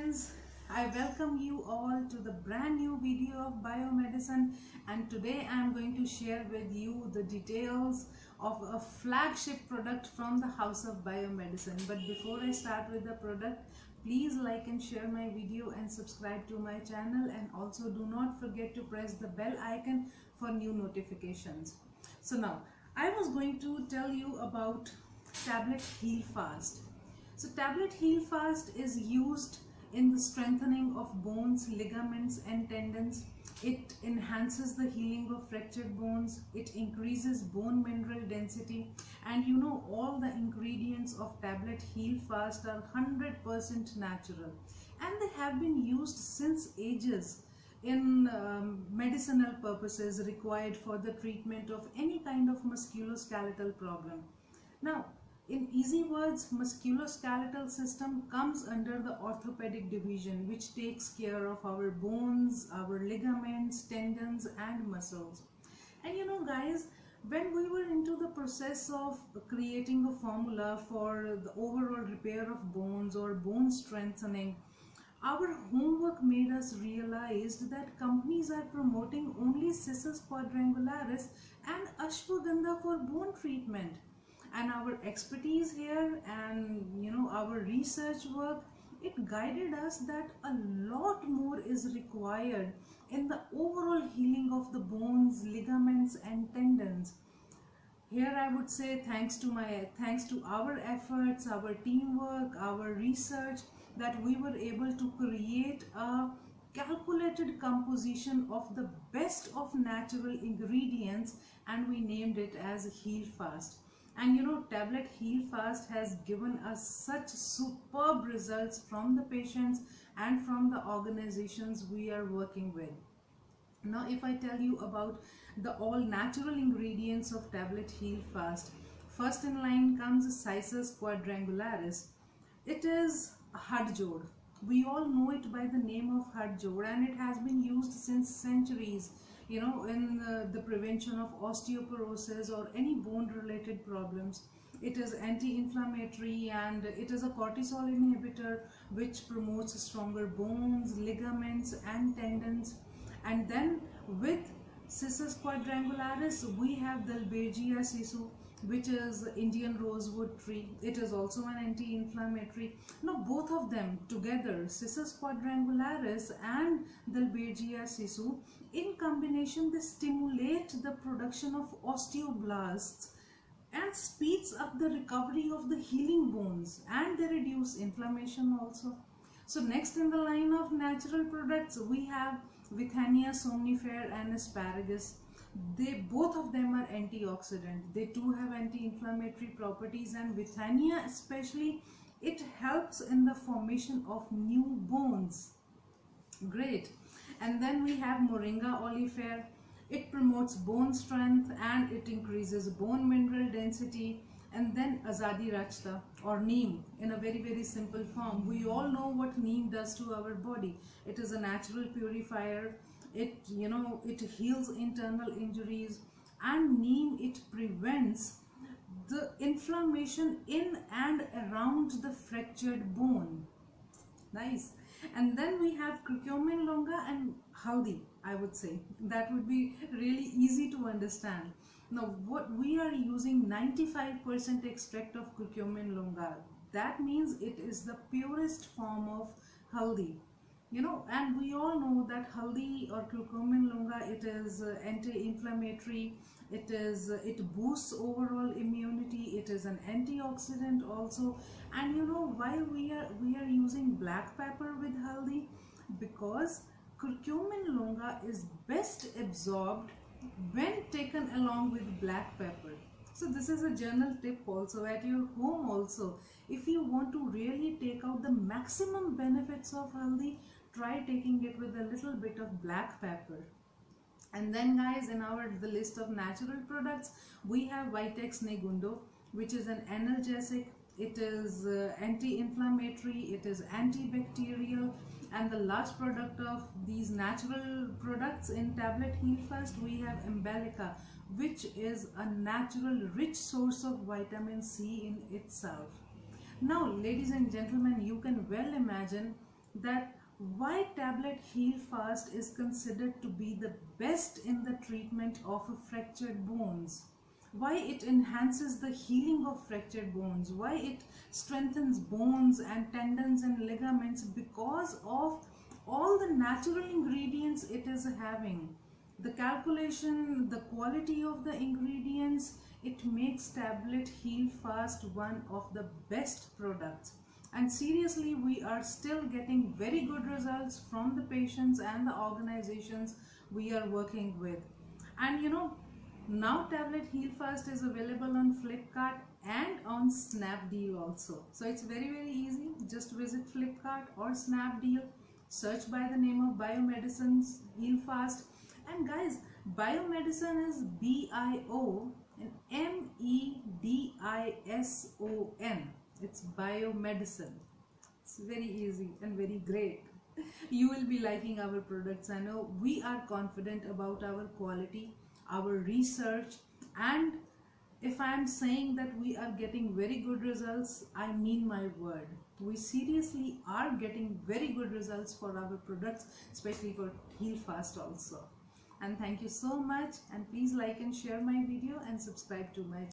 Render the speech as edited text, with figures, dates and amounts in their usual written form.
friends, I welcome you all to the brand new video of biomedicine, and today I am going to share with you the details of a flagship product from the house of biomedicine. But before I start with the product, please like and share my video and subscribe to my channel, and also do not forget to press the bell icon for new notifications. So now I was going to tell you about tablet Heal Fast. So tablet Heal Fast is used in the strengthening of bones, ligaments and tendons. It enhances the healing of fractured bones. It increases bone mineral density. And you know, all the ingredients of tablet Heal Fast are 100% natural. And they have been used since ages in medicinal purposes required for the treatment of any kind of musculoskeletal problem. Now, in easy words, musculoskeletal system comes under the orthopedic division, which takes care of our bones, our ligaments, tendons and muscles. And you know guys, when we were into the process of creating a formula for the overall repair of bones or bone strengthening, our homework made us realize that companies are promoting only Cissus quadrangularis and ashwagandha for bone treatment. And our expertise here and our research work, it guided us that a lot more is required in the overall healing of the bones, ligaments and tendons. Here I would say thanks to our efforts, our teamwork, our research, that we were able to create a calculated composition of the best of natural ingredients, and we named it as Heal Fast. And you know, tablet Heal Fast has given us such superb results from the patients and from the organizations we are working with. Now, if I tell you about the all natural ingredients of tablet Heal Fast, first in line comes Cissus quadrangularis. It is a Hadjod. We all know it by the name of Hadjod, and it has been used since centuries, you know, in the prevention of osteoporosis or any bone related problems. It is anti-inflammatory and it is a cortisol inhibitor which promotes stronger bones, ligaments and tendons. And then with Cissus quadrangularis, we have Dalbergia sisu, which is Indian rosewood tree. It is also an anti-inflammatory. Now both of them together, Cissus quadrangularis and Dalbergia sisu, in combination they stimulate the production of osteoblasts and speeds up the recovery of the healing bones, and they reduce inflammation also. So next in the line of natural products, we have Withania somnifera and asparagus. Both of them are antioxidant. They too have anti-inflammatory properties, and Withania especially, it helps in the formation of new bones. Great. And then we have Moringa oleifera. It promotes bone strength and it increases bone mineral density. And then Azadi Rachta or Neem in a very simple form. We all know what Neem does to our body. It is a natural purifier. It heals internal injuries, and Neem, it prevents the inflammation in and around the fractured bone. Nice. And then we have curcumin longa and haldi. I would say that would be really easy to understand. Now what we are using 95% extract of curcumin longa. That means it is the purest form of haldi. You know, and we all know that haldi or curcumin longa, it is anti-inflammatory. It boosts overall immunity. It is an antioxidant also. And you know why we are using black pepper with haldi? Because curcumin longa is best absorbed when taken along with black pepper. So this is a general tip also at your home also. If you want to really take out the maximum benefits of haldi, try taking it with a little bit of black pepper. And then guys, in the list of natural products, we have Vitex Negundo, which is an analgesic. It is anti-inflammatory, it is antibacterial. And the last product of these natural products in tablet Heal Fast, we have Embellica, which is a natural rich source of vitamin C in itself. Now ladies and gentlemen, you can well imagine that why tablet Heal Fast is considered to be the best in the treatment of fractured bones, why it enhances the healing of fractured bones, why it strengthens bones and tendons and ligaments, because of all the natural ingredients it is having. The calculation, the quality of the ingredients, it makes tablet Heal Fast one of the best products. And seriously, we are still getting very good results from the patients and the organizations we are working with. And you know, now tablet Heal Fast is available on Flipkart and on Snapdeal also. So it's very easy. Just visit Flipkart or Snapdeal, search by the name of Biomedicines Heal Fast. And guys, Biomedicine is BIO and MEDISON. It's Biomedicine. It's very easy and very great. You will be liking our products. I know we are confident about our quality, our research, and if I am saying that we are getting very good results, I mean my word. We seriously are getting very good results for our products, especially for Heal Fast also. And thank you so much, and please like and share my video and subscribe to my